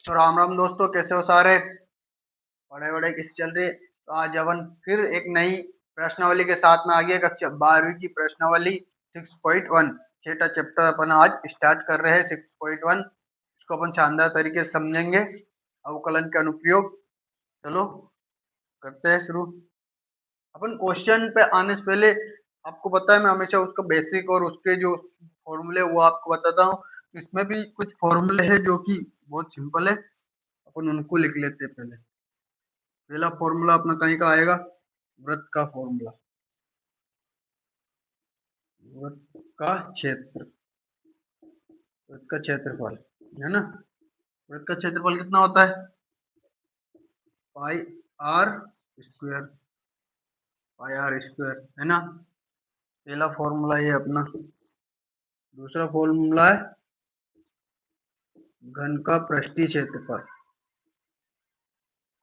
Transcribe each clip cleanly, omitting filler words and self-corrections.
तो राम राम दोस्तों, कैसे हो सारे? पढ़ाई वढ़ाई कैसी चल रही है? तो आज अपन फिर एक नई प्रश्नावली के साथ में आ गए। कक्षा 12वीं की प्रश्नावली 6.1 छठा चैप्टर अपन आज स्टार्ट कर रहे हैं। 6.1 इसको अपन शानदार तरीके से समझेंगे। अवकलन के अनुप्रयोग। चलो करते हैं शुरू। अपन क्वेश्चन पे आने से पहले आपको पता है, मैं हमेशा उसका बेसिक और उसके जो फॉर्मूले वो आपको बताता हूँ। इसमें भी कुछ फॉर्मूले हैं जो कि बहुत सिंपल है, अपन उनको लिख लेते हैं पहले। पहला फॉर्मूला अपना कहीं का आएगा, वृत्त का फॉर्मूला। वृत्त का क्षेत्र, वृत्त का क्षेत्रफल है ना। वृत्त का क्षेत्रफल कितना होता है? Pi r square, pi r square है ना। पहला फॉर्मूला ये अपना। दूसरा फॉर्मूला है घन का पृष्ठीय क्षेत्रफल,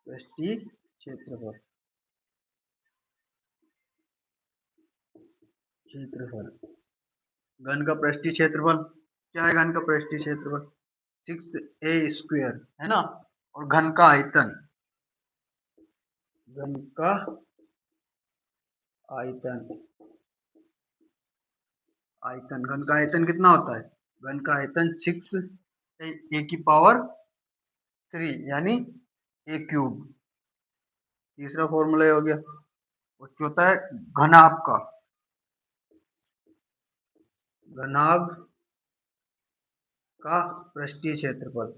पृष्ठीय क्षेत्रफल, क्षेत्रफल। घन का पृष्ठीय क्षेत्रफल क्या है? घन का पृष्ठीय क्षेत्रफल 6a स्क्वायर है ना। और घन का आयतन, घन का आयतन, आयतन घन का आयतन कितना होता है? घन का आयतन 6 a की पावर 3 यानी a क्यूब। तीसरा फॉर्मूला हो गया। और चौथा है घनाभ का, घनाभ का पृष्ठीय क्षेत्रफल,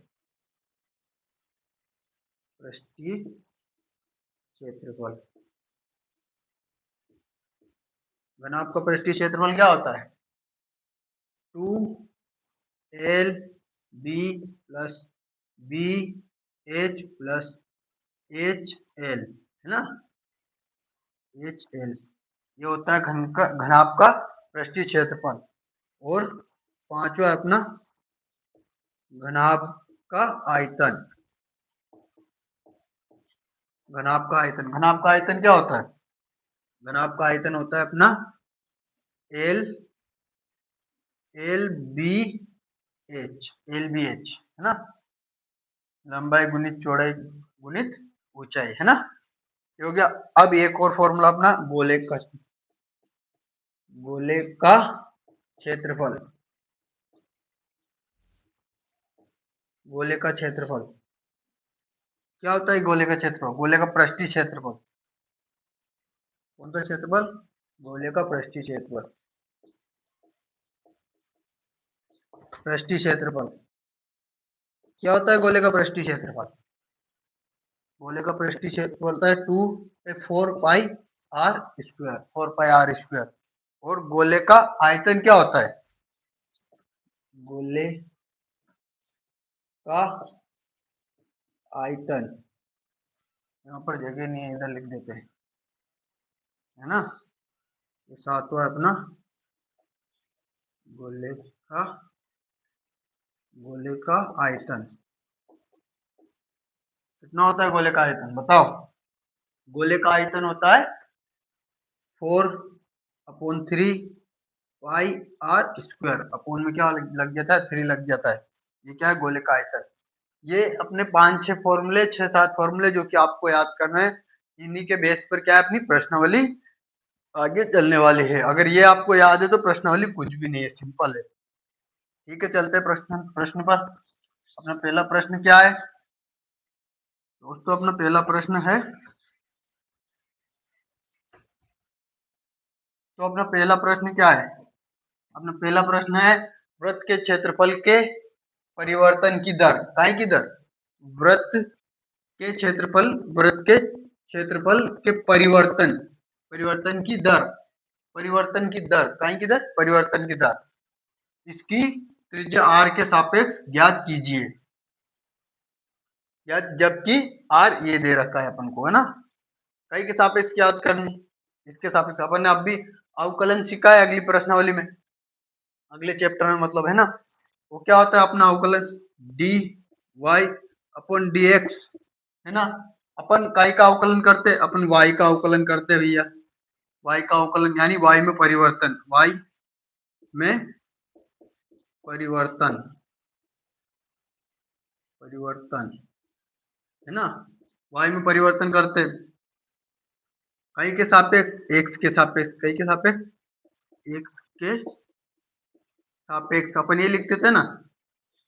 पृष्ठीय क्षेत्रफल। घनाभ का पृष्ठीय क्षेत्रफल क्या होता है? 2LB plus BH plus HL है ना। HL ये होता है घनाभ का पृष्ठीय क्षेत्रफल। और पांचवा है अपना घनाभ का आयतन। घनाभ का आयतन, घनाभ का आयतन क्या होता है? घनाभ का आयतन होता है अपना LBH है ना। लंबाई गुणित चौड़ाई गुणित ऊंचाई है ना। ये हो गया। अब एक और फॉर्मूला अपना गोले का, गोले का क्षेत्रफल, गोले का क्षेत्रफल क्या होता है? गोले का क्षेत्रफल, गोले का पृष्ठीय क्षेत्रफल। कौन सा क्षेत्रफल? गोले का पृष्ठीय क्षेत्रफल, पृष्ठीय क्षेत्रफल क्या होता है? गोले का पृष्ठीय क्षेत्रफल, गोले का पृष्ठीय क्षेत्रफल होता है 4 pi r square, 4 pi r square. और गोले का आयतन क्या होता है? गोले का आयतन, यहाँ पर जगह नहीं है, इधर लिख देते हैं है ना। ये सातवां अपना गोले का, गोले का आयतन कितना होता है? गोले का आयतन बताओ। गोले का आयतन होता है 4/3 पाई आर स्क्वायर। अपोन में क्या लग जाता है? 3 लग जाता है। ये क्या है? गोले का आयतन। ये अपने 5-6 फॉर्मूले, 6-7 फॉर्मूले जो कि आपको याद करना है। इन्हीं के बेस पर क्या है, अपनी प्रश्नावली आगे चलने वाली है। अगर ये आपको याद है तो प्रश्नावली कुछ भी नहीं है, सिंपल है। ठीक है, चलते हैं प्रश्न पर। अपना पहला प्रश्न क्या है दोस्तों? अपना पहला प्रश्न है, तो अपना पहला प्रश्न क्या है? अपना पहला प्रश्न है वृत्त के क्षेत्रफल के परिवर्तन की दर। काय की दर? वृत्त के क्षेत्रफल, वृत्त के क्षेत्रफल के परिवर्तन, परिवर्तन की दर, परिवर्तन की दर, काय की दर? परिवर्तन की दर। इसकी त्रिज्या r के सापेक्ष ज्ञात कीजिए। या जबकि r ये दे रखा है अपन को है ना। कई के सापेक्ष ज्ञात करनी, इसके सापेक्ष। अपन ने अब भी अवकलन सीखा है अगली प्रश्नावली में, अगले चैप्टर में मतलब है ना। वो क्या होता है अपना अवकलन? dy अपॉन dx है ना। अपन काय का अवकलन करते? अपन y का अवकलन करते भैया। y का अवकलन यानी y में परिवर्तन, y में परिवर्तन, परिवर्तन, है ना, y में परिवर्तन करते, कई के सापेक्ष, x के सापेक्ष, कई के सापेक्ष, x के सापेक्ष, अपन ये लिखते थे ना,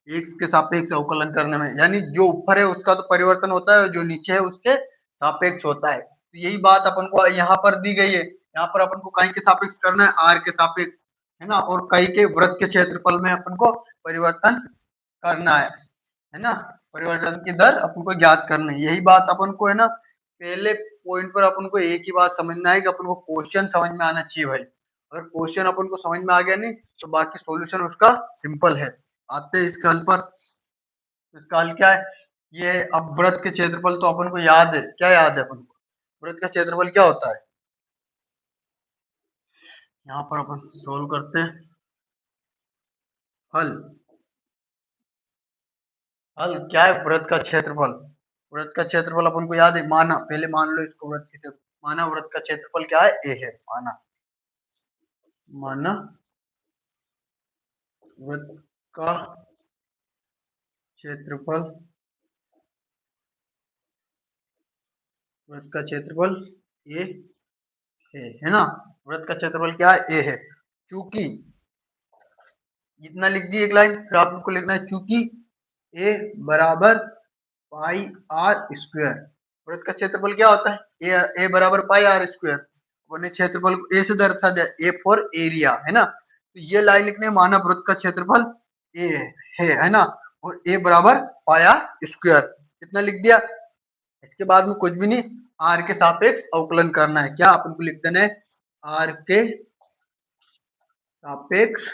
x के सापेक्ष अवकलन करने में, यानी जो ऊपर है उसका तो परिवर्तन होता है, जो नीचे है उसके सापेक्ष होता है। तो यही बात अपन को यहाँ पर दी गई है, यहाँ पर अपन को कई के सापेक्ष करना है, r के सापेक्ष, है ना, और कई के वृत्त के क्षेत्रफल में अपन को परिवर्तन करना है ना, परिवर्तन की दर अपन को ज्ञात करनी है। यही बात अपन को, है ना, पहले पॉइंट पर अपन को एक ही बात समझना है कि अपन को क्वेश्चन समझ में आना चाहिए भाई। अगर क्वेश्चन अपन को समझ में आ गया नहीं तो बाकी सॉल्यूशन उसका सिंपल है। आते हैं इसके हल पर। इसका हल क्या है, ये अब वृत्त के क्षेत्रफल तो अपन को याद है, क्या याद है अपन को, वृत्त का क्षेत्रफल क्या होता है, यहाँ पर अपन सोल्व करते हैं। हल, हल क्या है, वृत्त का क्षेत्रफल, वृत्त का क्षेत्रफल अपन को याद है, माना, पहले मान लो इसको वृत्त के क्षेत्रफल, माना वृत्त का क्षेत्रफल क्या है, ए है, माना, माना वृत्त का क्षेत्रफल, वृत्त का क्षेत्रफल ए है ना, वृत्त का क्षेत्रफल क्या है, ए है। चूंकि इतना लिख दी एक लाइन, फिर आपको लिखना है चूंकि ए बराबर पाई आर स्क्वायर, वृत्त का क्षेत्रफल क्या होता है, ए बराबर पाई आर स्क्वायर, अपने क्षेत्रफल को ए से दर्शा दिया, ए फॉर एरिया, है ना, तो ये लाइन लिखने, माना वृत्त का क्षेत्रफल ए है ना, और ए बराबर पाया स्क्वायर, कितना लिख दिया। इसके बाद में कुछ भी नहीं, आर के सापेक्ष अवकलन करना है, क्या अपन को लिख देना है, आर के सापेक्ष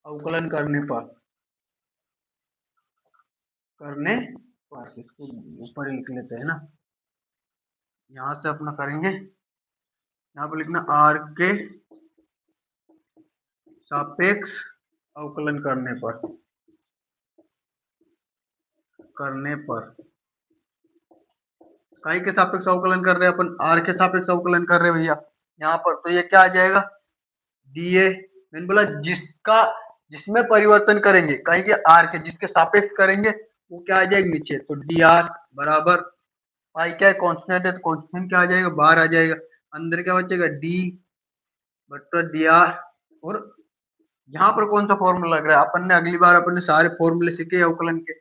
अवकलन करने पर इसको ऊपर ही लिख लेते हैं ना, यहां से अपना करेंगे, यहाँ पर लिखना आर के सापेक्ष अवकलन करने पर काई के सापेक्ष अवकलन कर रहे हैं अपन, आर के सापेक्ष अवकलन कर रहे हैं भैया यहाँ पर, तो ये क्या आ जाएगा, डीए, मैंने बोला जिसका, जिसमें परिवर्तन करेंगे कहीं के आर के, जिसके सापेक्ष करेंगे वो क्या आ जाएगा नीचे, तो डी आर बराबर, पाई क्या है, कांस्टेंट है, तो कांस्टेंट क्या आ जाएगा, बाहर आ जाएगा, अंदर क्या बचेगा, डी बट्टा डी आर, और यहाँ पर कौन सा फॉर्मूला लग रहा है, अपन ने अगली बार अपन ने सारे फॉर्मूले सीखे अवकलन के,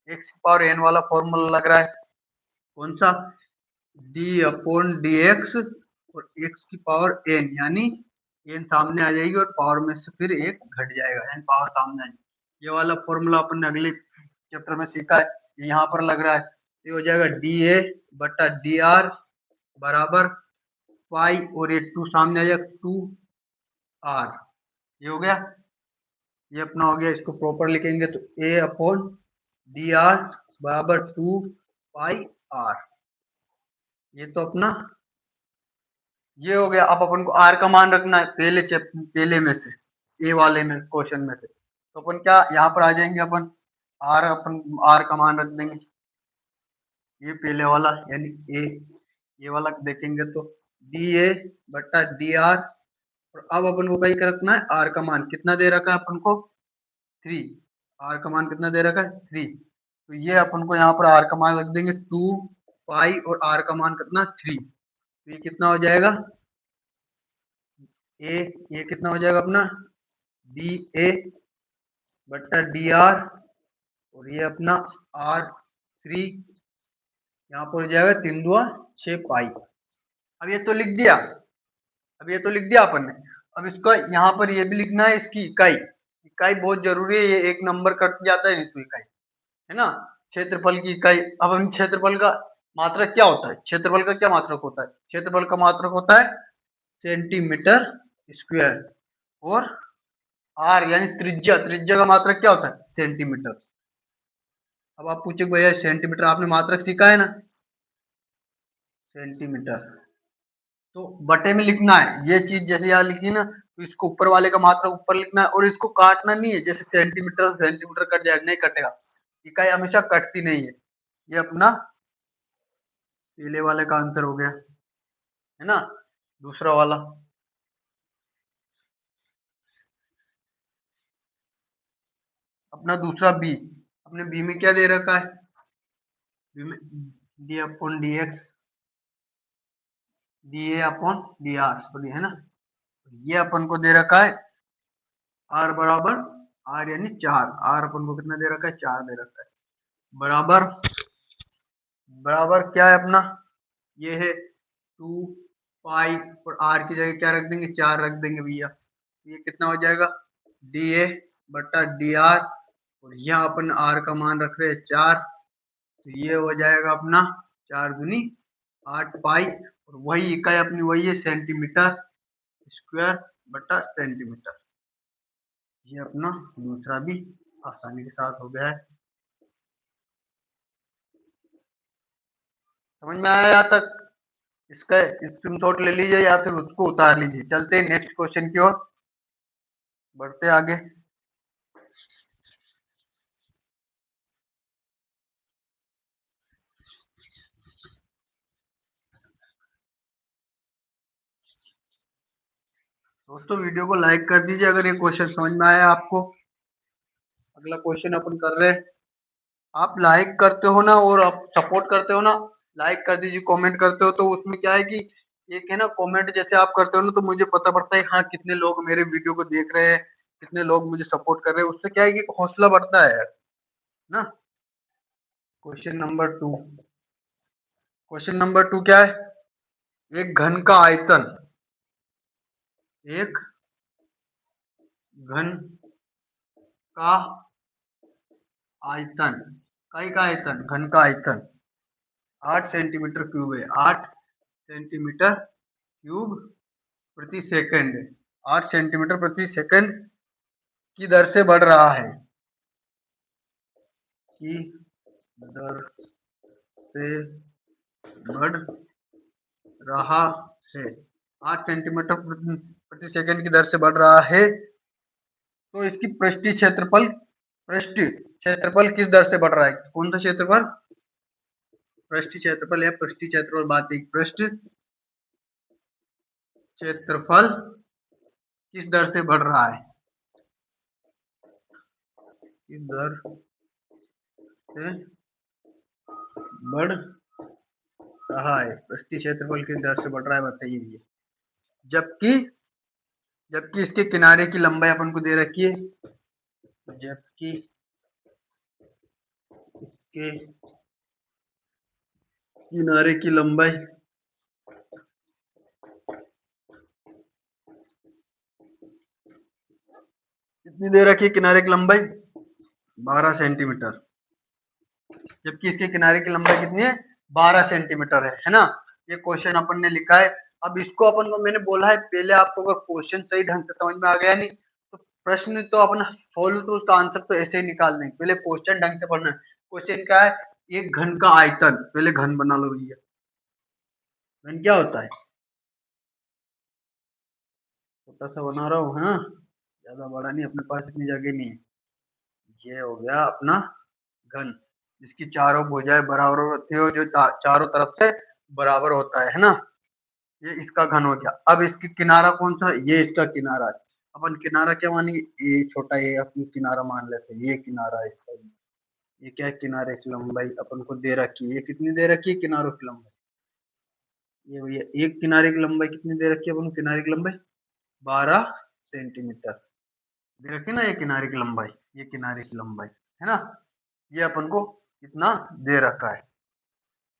एक्स की पावर एन वाला फॉर्मूला लग रहा है, कौन सा, डी अपॉन डी एक्स और एक्स की पावर एन, यानी एन सामने आ जाएगी और पावर में से फिर एक घट जाएगा, एन पावर सामने आएगी। ये वाला फॉर्मूला अपन ने अगले चैप्टर में सीखा है, यहाँ पर लग रहा है, ये हो जाएगा डी ए बटा डी आर बराबर पाई, और ये टू सामने आ जाएगा, टू आर, ये हो गया, ये अपना हो गया, इसको प्रॉपर लिखेंगे तो ए अपॉन डी आर बराबर टू पाई आर, ये तो अपना ये हो गया। अब अपन को आर का मान रखना है, पहले में से, ए वाले में क्वेश्चन में से, तो अपन क्या यहाँ पर आ जाएंगे, अपन आर का मान रख देंगे, ये पहले वाला यानी ए, ये वाला देखेंगे तो डी ए बट्टा डी आर, और अब अपन को कहीं रखना है, आर का मान कितना दे रखा है अपन को, 3, आर का मान कितना दे रखा है, 3, तो ये अपन को यहाँ पर आर का मान रख देंगे 2 पाई, और आर का मान कितना 3, तो ये कितना हो जाएगा, ये कितना हो जाएगा अपना, डी ए बट्टा डी आर, और ये अपना आर 3, यहाँ पर हो जाएगा 3 दुआ 6 पाई। अब ये तो लिख दिया, अपन ने, अब इसका यहाँ पर ये भी लिखना है, इसकी इकाई, इकाई बहुत जरूरी है, ये एक नंबर कट जाता है नहीं तो इकाई, है ना, क्षेत्रफल की इकाई। अब हम क्षेत्रफल का मात्रक क्या होता है, क्षेत्रफल का क्या मात्रक होता है, क्षेत्रफल का मात्रक होता है सेंटीमीटर स्क्वायर, और आर यानी त्रिज्या, त्रिज्या का मात्रक क्या होता है, सेंटीमीटर। अब आप पूछे भैया सेंटीमीटर आपने मात्रक सीखा है ना, सेंटीमीटर, तो बटे में लिखना है, ये चीज जैसे यहाँ लिखी ना, तो इसको ऊपर वाले का मात्रक ऊपर लिखना है, और इसको काटना नहीं है, जैसे सेंटीमीटर सेंटीमीटर कट जाएगा, नहीं कटेगा, इकाई हमेशा कटती नहीं है। ये अपना पहले वाले का आंसर हो गया, है ना, दूसरा वाला, अपना दूसरा बी, अपने बी में क्या दे रखा है, बी में D upon D x D A upon D R sorry है ना, ये अपन को दे रखा है आर बराबर आर यानी 4, आर अपन को कितना दे रखा है 4 दे रखा है, बराबर बराबर क्या है अपना, ये है 2 पाई और आर की जगह क्या रख देंगे 4 रख देंगे भैया, ये कितना हो जाएगा डी ए बट्टा डी आर, और यहाँ अपन आर का मान रख रहे हैं 4, तो ये हो जाएगा अपना 4 दूनी 8 पाई, और वही इकाई अपनी वही है सेंटीमीटर स्क्वायर बट्टा सेंटीमीटर। ये अपना दूसरा भी आसानी के साथ हो गया है। समझ में आया यहाँ तक? इसका स्क्रीनशॉट ले लीजिए या फिर उसको उतार लीजिए। चलते हैं नेक्स्ट क्वेश्चन की ओर, बढ़ते आगे। दोस्तों वीडियो को लाइक कर दीजिए अगर ये क्वेश्चन समझ में आया आपको। अगला क्वेश्चन अपन कर रहे हैं, आप लाइक करते हो ना और आप सपोर्ट करते हो ना, लाइक कर दीजिए, कमेंट करते हो तो उसमें क्या है कि एक है ना कमेंट जैसे आप करते हो ना तो मुझे पता पड़ता है हाँ कितने लोग मेरे वीडियो को देख रहे हैं, कितने लोग मुझे सपोर्ट कर रहे हैं, उससे क्या है कि हौसला बढ़ता है ना। क्वेश्चन नंबर 2, क्वेश्चन नंबर 2 क्या है, एक घन का आयतन, एक घन का आयतन, कई का आयतन घन का आयतन 8 सेंटीमीटर क्यूब है, 8 सेंटीमीटर क्यूब प्रति सेकंड, 8 सेंटीमीटर प्रति सेकंड की दर से बढ़ रहा है, की दर से बढ़ रहा है, 8 सेंटीमीटर प्रति सेकंड की दर से बढ़ रहा है, तो इसकी पृष्ठीय क्षेत्रफल, पृष्ठीय क्षेत्रफल किस दर से बढ़ रहा है, कौन सा क्षेत्रफल, पृष्ठीय क्षेत्रफल या पृष्ठीय क्षेत्रफल, बात एक पृष्ठ क्षेत्रफल किस दर से बढ़ रहा है, किस दर से बढ़ रहा है, पृष्ठीय क्षेत्रफल किस दर से बढ़ रहा है बताइए भैया। जबकि जबकि इसके किनारे की लंबाई अपन को दे रखी है, जबकि इसके किनारे की लंबाई कितनी दे रखी है, किनारे की लंबाई 12 सेंटीमीटर, जबकि इसके किनारे की लंबाई कितनी है 12 सेंटीमीटर है ना। ये क्वेश्चन अपन ने लिखा है। अब इसको अपन को मैंने बोला है पहले आपको अगर क्वेश्चन सही ढंग से समझ में आ गया नहीं तो प्रश्न तो अपन सोल्व तो उसका आंसर तो ऐसे ही निकाल देंगे, पहले क्वेश्चन ढंग से पढ़ना है। क्वेश्चन क्या है, एक घन का आयतन, पहले घन बना लो भैया, घन क्या होता है, छोटा सा बना रहा हूँ है ना, ज्यादा बड़ा नहीं, अपने पास इतनी जगह नहीं है। ये हो गया अपना घन, जिसकी चारों भुजाएं बराबर होती हो, जो चारों तरफ से बराबर होता है ना, ये इसका घन हो गया। अब इसकी किनारा कौन सा, ये इसका किनारा है, अपन किनारा क्या मानेंगे, ये छोटा ये अपन किनारा मान लेते हैं, ये किनारा है इसका, ये क्या है किनारे की लंबाई अपन को दे रखी है, ये कितनी दे रखी है किनारों की लंबाई, ये भैया एक किनारे की लंबाई कितनी दे रखी है अपन को, किनारे की लंबाई 12 सेंटीमीटर दे रखी है ना, ये किनारे की लंबाई, ये किनारे की लंबाई है ना, ये अपन को कितना दे रखा है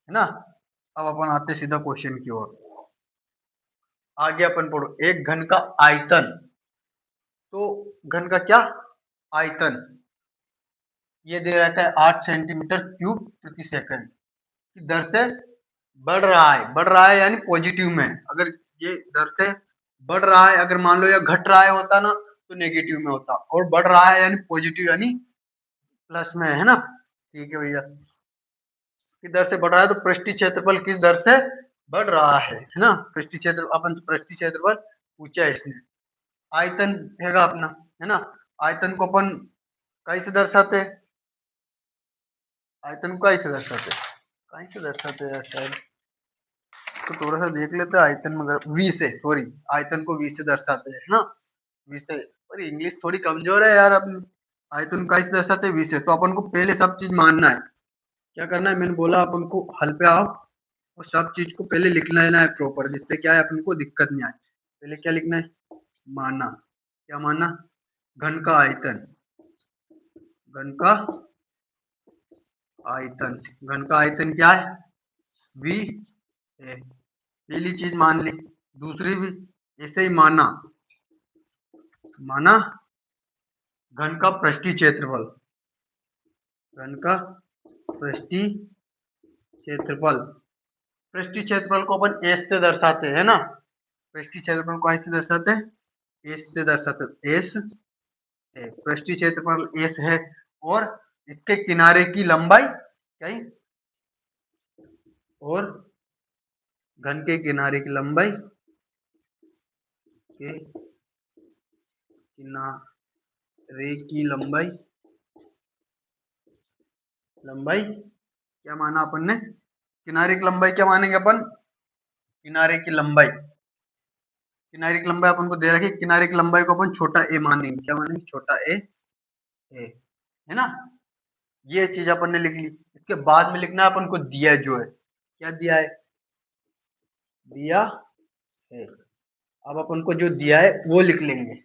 ना। अब अपन आते सीधा क्वेश्चन की ओर, आगे अपन पढ़ो, एक घन का आयतन, तो घन का क्या आयतन, ये दे रखा है 8 सेंटीमीटर क्यूब प्रति सेकंड की दर से बढ़ रहा है, बढ़ रहा है यानी पॉजिटिव में, अगर ये दर से बढ़ रहा है, अगर मान लो या घट रहा है होता ना तो नेगेटिव में होता, और बढ़ रहा है यानी पॉजिटिव यानी प्लस में है ना। ठीक है भैया, किस दर से बढ़ रहा है, तो पृष्ठीय क्षेत्रफल किस दर से बढ़ रहा है ना, पृष्ठीय क्षेत्र अपन पृष्ठीय क्षेत्रफल पूछा है इसने, आयतन हैगा अपना है ना, आयतन को अपन कैसे दर्शाते हैं, आयतन को कैसे दर्शाते हैं, कैसे दर्शाते हैं शायद इसको थोड़ा सा देख लेते हैं, आयतन मगर वी से, सॉरी आयतन को वी से दर्शाते हैं ना, वी से, पर इंग्लिश थोड़ी कमजोर है यार अपनी, आयतन का इस दर्शाते v से, तो अपन को पहले सब चीज मानना है। क्या करना है, मैंने बोला अपन को हल पे आओ और सब चीज को पहले लिख लेना है प्रॉपर, जिससे क्या है अपन को दिक्कत नहीं आए। पहले क्या लिखना है, माना। क्या माना, घन का आयतन, घन का आयतन, घन का आयतन क्या है, v है। पहली चीज मान ली। दूसरी भी ऐसे ही माना, माना घन का पृष्ठीय क्षेत्रफल, घन का पृष्ठीय क्षेत्रफल, पृष्ठीय क्षेत्रफल को अपन एस से दर्शाते हैं ना, पृष्ठीय क्षेत्रफल को ऐसे दर्शाते हैं, एस से दर्शाते हैं। एस है, पृष्ठीय क्षेत्रफल एस है, और इसके किनारे की लंबाई क्या है, और घन के किनारे की लंबाई, के किनारे की लंबाई, लंबाई क्या माना अपन ने, किनारे की लंबाई क्या मानेंगे अपन, किनारे की लंबाई, किनारे की लंबाई अपन को दे रखी, किनारे की लंबाई को अपन छोटा ए मानेंगे। क्या मानेंगे, छोटा ए है ना। ये चीज अपन ने लिख ली। इसके बाद में लिखना है अपन को दिया जो है, क्या दिया है, दिया है। अब अपन को जो दिया है वो लिख लेंगे।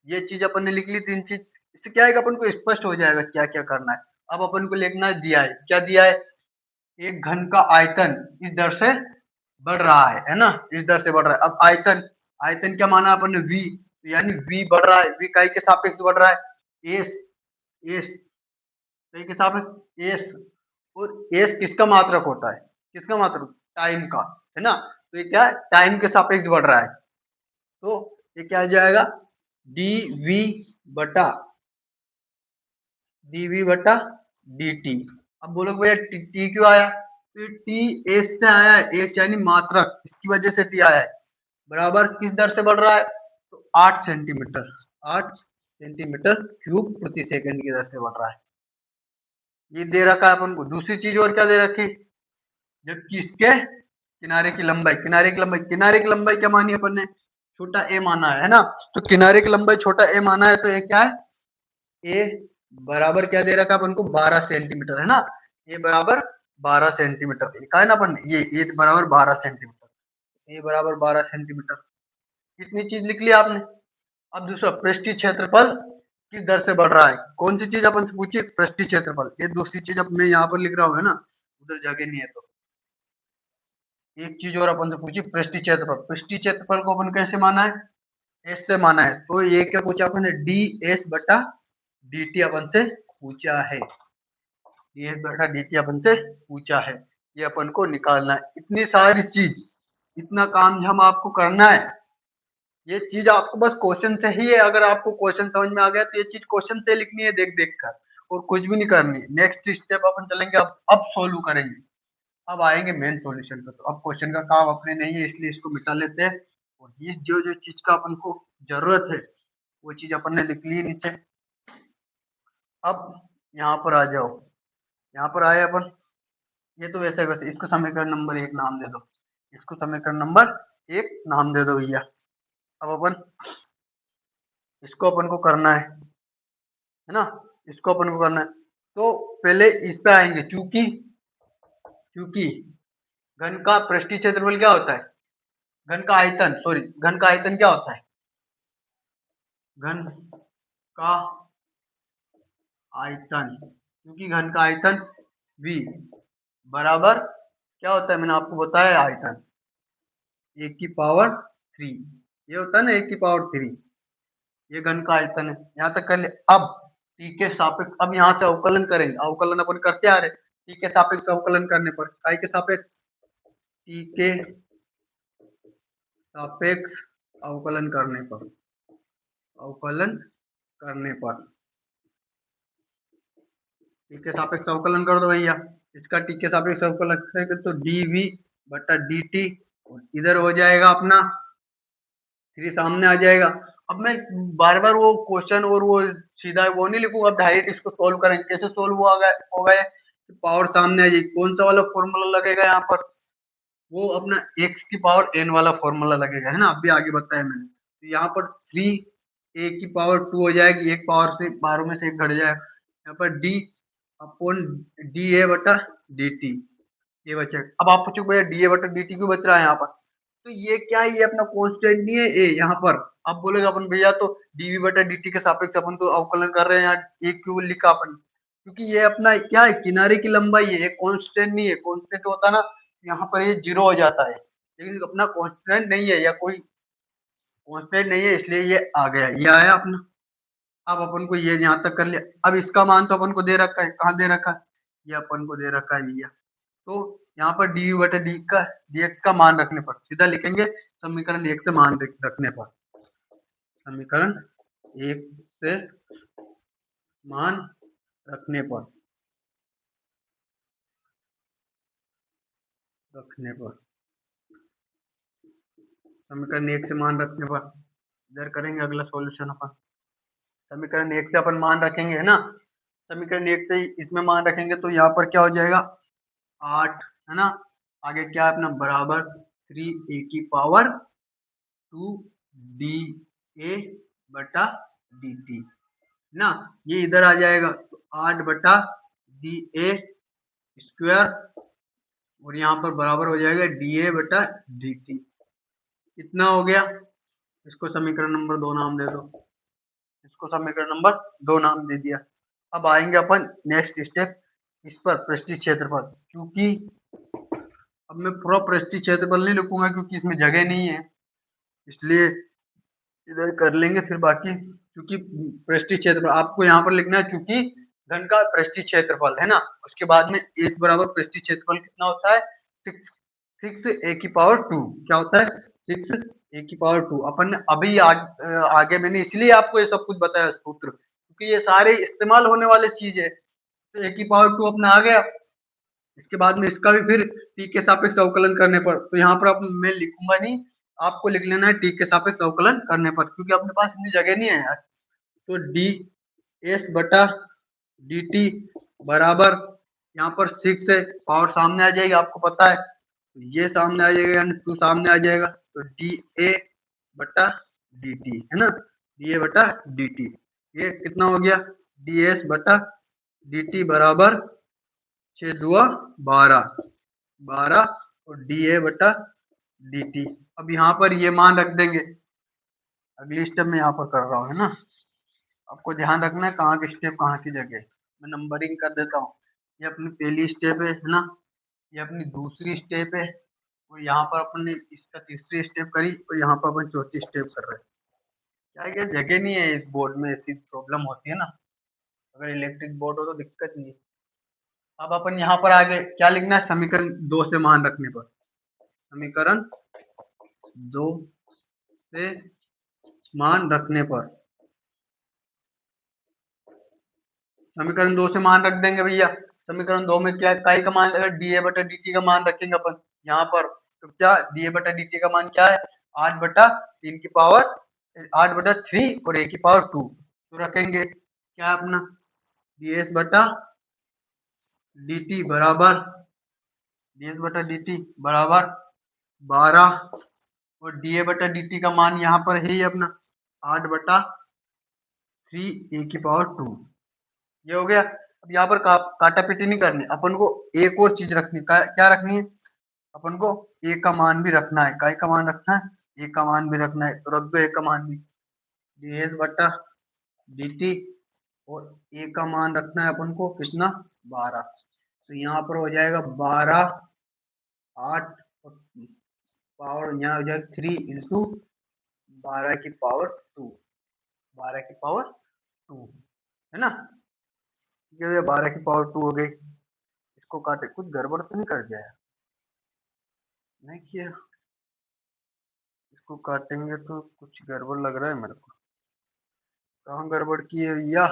ये चीज अपन ने लिख ली, तीन चीज। इससे क्या है कि अपन को स्पष्ट हो जाएगा क्या क्या करना है। अब अपन को लिखना है दिया है, क्या दिया है, एक घन का आयतन इस दर से बढ़ रहा है ना, इस दर से बढ़ रहा है। अब आयतन, आयतन क्या माना अपन ने, v, यानी v बढ़ रहा है, v काई के सापेक्ष बढ़ रहा है, एस, एस काई के सापेक्ष एस, और एस किसका मात्रक होता है, किसका मात्रक, टाइम का, है ना। तो ये क्या है, टाइम के सापेक्ष बढ़ रहा है, तो ये क्या आ जाएगा, dv बटा dt। अब बोलोगे भैया टी क्यों आया, तो टी एस से आया है, एस यानी मात्रक, इसकी वजह से टी आया है। बराबर किस दर से बढ़ रहा है, तो 8 सेंटीमीटर, 8 सेंटीमीटर क्यूब प्रति सेकंड की दर से बढ़ रहा है। ये दे रखा है अपन को। दूसरी चीज और क्या दे रखी, जबकि इसके किनारे की लंबाई, किनारे की लंबाई, किनारे की लंबाई क्या मानी अपन ने, छोटा ए माना है ना। तो किनारे की लंबाई छोटा ए माना है, तो ये क्या है, ए बराबर क्या दे रखा है अपन को, 12 सेंटीमीटर, है ना। ए बराबर 12 सेंटीमीटर लिखा है ना अपन, ये ए बराबर 12 सेंटीमीटर, ए बराबर 12 सेंटीमीटर। कितनी चीज लिख ली आपने। अब दूसरा, पृष्ठीय क्षेत्रफल किस दर से बढ़ रहा है, कौन सी चीज अपन से पूछिए, पृष्ठीय क्षेत्रफल। ये दूसरी चीज अब मैं यहाँ पर लिख रहा हूँ, है ना, उधर जगह नहीं है तो। एक चीज और अपन से पूछिए, पृष्ठीय क्षेत्रफल, पृष्ठीय क्षेत्रफल को अपन कैसे माना है, एस से माना है। तो ये क्या पूछा अपन ने, डी एस बटा डी टी अपन से पूछा है, डी एस बटा डी टी अपन से पूछा है। ये अपन को निकालना है। इतनी सारी चीज, इतना काम जब आपको करना है, ये चीज आपको बस क्वेश्चन से ही है। अगर आपको क्वेश्चन समझ में आ गया तो ये चीज क्वेश्चन से लिखनी है, देख देख कर, और कुछ भी नहीं करनी। नेक्स्ट स्टेप अपन चलेंगे, अब सोल्व करेंगे, अब आएंगे मेन सॉल्यूशन पे। तो अब क्वेश्चन का काम अपने नहीं है, इसलिए इसको मिटा लेते हैं, और ये जो जो चीज का अपन को जरूरत है वो चीज अपन ने लिख ली नीचे। अब यहाँ पर आ जाओ, यहाँ पर आए अपन, ये तो वैसे वैसे, इसको समीकरण नंबर 1 नाम दे दो, इसको समीकरण नंबर 1 नाम दे दो भैया। अब अपन इसको अपन को करना है ना, इसको अपन को करना है। तो पहले इस पे आएंगे, चूंकि क्योंकि घन का पृष्ठीय क्षेत्रफल क्या होता है, घन का आयतन, सॉरी, घन का आयतन क्या होता है, घन का आयतन, क्योंकि घन का आयतन v बराबर क्या होता है, मैंने आपको बताया आयतन 1 की पावर 3, ये होता है ना 1 की पावर 3, ये घन का आयतन है। यहाँ तक कर ले। अब टी के सापेक्ष, अब यहाँ से अवकलन करेंगे, अवकलन अपन करते आ रहे, टी के सापेक्ष अवकलन करने पर, काय के सापेक्ष, टी के सापेक्ष अवकलन करने पर, अवकलन करने पर टी के सापेक्ष अवकलन कर दो भैया। इसका टी के सापेक्ष अवकलन करेंगे तो dv बटा dt, इधर हो जाएगा अपना 3 सामने आ जाएगा। अब मैं बार बार वो क्वेश्चन और वो सीधा वो नहीं लिखूंगा, अब डायरेक्ट इसको सोल्व करेंगे। कैसे सोल्व होगा, पावर सामने आ जाएगी, कौन सा वाला फॉर्मूला लगेगा यहाँ पर, वो अपना x की पावर n वाला फॉर्मूला लगेगा, है ना, अभी आगे बताया मैंने। तो यहाँ पर 3 ए की पावर 2 हो जाएगी, एक पावर से बारों में से एक घट जाएगा, यहाँ पर डी अपॉन डी ए बटा डी टी ये बचेगा। अब आप पूछो भैया डी ए बटा डी टी क्यों बच रहा है यहाँ पर, तो ये क्या है, ये अपना कांस्टेंट नहीं है ए यहाँ पर। आप बोलेगा अपन भैया तो डीवी बटा डी के सापेक्ष अपन तो अवकलन कर रहे हैं, यहाँ ए क्यों लिखा अपन, क्योंकि ये अपना क्या है, किनारे की लंबाई है, ये कांस्टेंट नहीं है। कांस्टेंट होता ना यहाँ पर ये 0 हो जाता है, लेकिन अपना कांस्टेंट नहीं है या कोई कांस्टेंट नहीं है, इसलिए ये आ गया, ये आया अपना। अब अपन को ये यहाँ तक कर लिया। अब इसका मान तो अपन को दे रखा है, कहाँ दे रखा है, ये अपन को दे रखा है भैया। तो यहाँ पर डी बटा डी का dx का मान रखने पर सीधा लिखेंगे समीकरण 1 से मान रखने पर, समीकरण 1 से मान रखने पर समीकरण 1 से मान रखने पर इधर करेंगे अगला सॉल्यूशन अपन। समीकरण 1 से अपन मान रखेंगे है ना, समीकरण 1 से इसमें मान रखेंगे तो यहाँ पर क्या हो जाएगा 8 है ना, आगे क्या है अपना बराबर 3a की पावर 2 डी ए बटा डी टी ना, ये इधर आ जाएगा तो 8 बटा डी ए स्क्वायर और यहाँ पर बराबर हो जाएगा डी ए बटा डी टी। कितना हो गया, इसको समीकरण नंबर 2 नाम दे दो, इसको समीकरण नंबर 2 नाम दे दिया। अब आएंगे अपन नेक्स्ट स्टेप इस पर पृष्ठीय क्षेत्रफल, क्योंकि अब मैं पूरा पृष्ठीय क्षेत्रफल नहीं लिखूंगा क्योंकि इसमें जगह नहीं है, इसलिए इधर कर लेंगे फिर बाकी। क्योंकि पृष्ठीय क्षेत्रफल आपको यहाँ पर लिखना है, क्योंकि घन का पृष्ठीय क्षेत्रफल है ना, उसके बाद में इस बराबर पृष्ठीय क्षेत्रफल कितना होता है 6 ए की पावर 2, क्या होता है 6 ए की पावर 2। अपन ने अभी आगे मैंने इसलिए आपको ये सब कुछ बताया सूत्र, क्योंकि ये सारे इस्तेमाल होने वाले चीज है। तो ए की पावर 2 अपना आ गया, इसके बाद में इसका भी फिर टी के सापेक्ष अवकलन करने पर, तो यहाँ पर मैं लिखूंगा नहीं, आपको लिख लेना है टी के सापेक्ष अवकलन करने पर, क्योंकि अपने पास इतनी जगह नहीं है यार। तो डी एस बटा डी टी बराबर यहाँ पर 6 है, पावर सामने आ जाएगी आपको पता है, तो ये सामने आ जाएगा यानी 2 सामने आ जाएगा, तो डी ए बटा डी टी है ना, डी ए बटा डी टी ये कितना हो गया डी एस बटा डी टी बराबर 6 दुआ 12 और डी ए बटा डी टी। अब यहाँ पर ये मान रख देंगे, अगली स्टेप में यहाँ पर कर रहा हूँ है ना, आपको ध्यान रखना है कहाँ की स्टेप कहाँ की जगह, मैं नंबरिंग कर देता हूँ। ये अपनी पहली स्टेप है ना, ये अपनी दूसरी स्टेप है, और यहाँ पर अपन ने इसका तीसरी स्टेप करी और यहाँ पर अपन चौथी स्टेप कर रहे हैं। क्या क्या जगह नहीं है इस बोर्ड में, ऐसी प्रॉब्लम होती है ना, अगर इलेक्ट्रिक बोर्ड हो तो दिक्कत नहीं है। अब अपन यहाँ पर आगे क्या लिखना है, समीकरण 2 से मान रखने पर, समीकरण 2 से मान रखने पर, समीकरण 2 से मान रख देंगे भैया। समीकरण 2 में क्या काई का मान, अगर डी ए बटा डी टी का मान रखेंगे अपन यहाँ पर, तो क्या डी ए बटा डी टी का मान क्या है 8 बटा 3 की पावर 8 बटा 3 और ए की पावर 2, तो रखेंगे क्या अपना डी एस बटा डी टी बराबर डी एस बटा डी टी बराबर 12 और डी ए बटा डी टी का मान यहाँ पर है ही अपना 8 बटा 3 ए की पावर 2, ये हो गया। अब यहाँ पर काटा पीटी नहीं करनी, अपन को एक और चीज रखनी, क्या रखनी है, अपन को ए का मान भी रखना है, काय का मान रखना है, ए का मान भी रखना है, तो रख दो ए का मान भी डी एस बटा डी टी और ए का मान रखना है अपन को कितना 12, तो यहाँ पर हो जाएगा 12 8 पावर यहाँ हो जाएगा 3 इंटू 12 की पावर 2, 12 की पावर 2 है ना, ये 12 की पावर 2 हो गई। इसको काटे, कुछ गड़बड़ तो नहीं कर दिया है, नहीं किया, इसको काटेंगे तो कुछ गड़बड़ लग रहा है मेरे को, कहाँ गड़बड़ की है भैया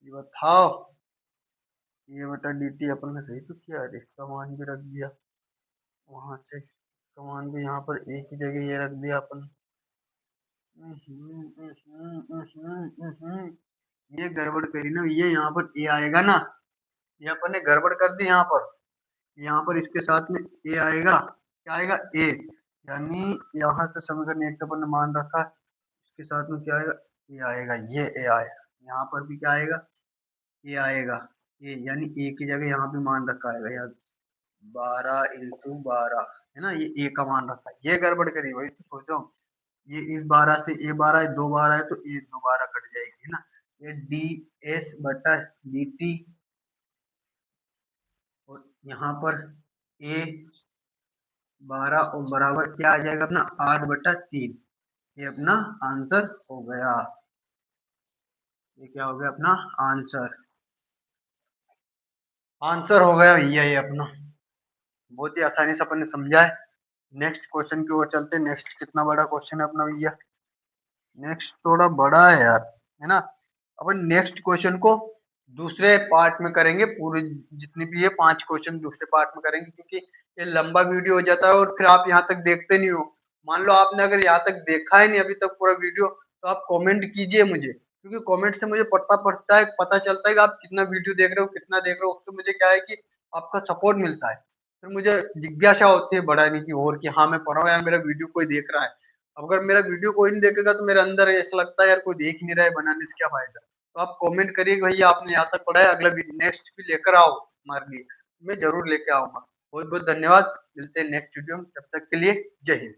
ये बताओ। ये बटा डी टी अपन ने सही तो किया है, इसका मान भी रख दिया, वहां से इसका मान भी यहाँ पर एक ही जगह ये रख दिया अपन। ये गड़बड़ करी ना, ये यहाँ पर ए आएगा ना, ये अपन ने गड़बड़ कर दी यहाँ पर इसके साथ में ए आएगा, क्या आएगा ए, यानी यहाँ से समीकरण 1 से अपन ने मान रखा, इसके साथ में क्या आएगा, ए आएगा, ये ए आएगा, यहाँ पर भी क्या आएगा, ए आएगा, ए यानी ए की जगह यहाँ भी मान रखा आएगा, यहाँ 12 × 12 है ना, ये ए का मान रखा है, ये गड़बड़ करी, वही तो सोच रहा हूँ। ये इस 12 से ए 12 है, 2 12 है तो ए दोबारा कट जाएगी, है ना। ये डी एस बटा डी टी, और यहाँ पर ए 12 और बराबर क्या आ जाएगा अपना 8/3। ये अपना आंसर हो गया, ये क्या हो गया अपना आंसर, आंसर हो गया भैया ये अपना, बहुत ही आसानी से अपन ने समझा है। नेक्स्ट क्वेश्चन की ओर चलते हैं। नेक्स्ट कितना बड़ा क्वेश्चन है अपना भैया, नेक्स्ट थोड़ा बड़ा है यार, है ना। अपन नेक्स्ट क्वेश्चन को दूसरे पार्ट में करेंगे, पूरी जितनी भी है 5 क्वेश्चन दूसरे पार्ट में करेंगे, क्योंकि ये लंबा वीडियो हो जाता है और फिर आप यहाँ तक देखते नहीं हो। मान लो आपने अगर यहाँ तक देखा है नहीं अभी तक पूरा वीडियो, तो आप कमेंट कीजिए मुझे, क्योंकि कमेंट से मुझे पता चलता है कि आप कितना वीडियो देख रहे हो, कितना देख रहे हो, उससे मुझे क्या है कि आपका सपोर्ट मिलता है, फिर मुझे जिज्ञासा होती है बढ़ाने की और कि हाँ मैं पढ़ रहा हूँ यार, मेरा वीडियो कोई देख रहा है। अगर मेरा वीडियो कोई नहीं देखेगा तो मेरे अंदर ऐसा लगता है यार कोई देख ही नहीं रहा है, बनाने से क्या फायदा। तो आप कमेंट करिए कि भैया आपने यहाँ तक पढ़ा है, अगला नेक्स्ट भी लेकर आओ हमारे लिए, मैं जरूर लेके आऊंगा। बहुत बहुत धन्यवाद, मिलते हैं नेक्स्ट वीडियो में, तब तक के लिए जय हिंद।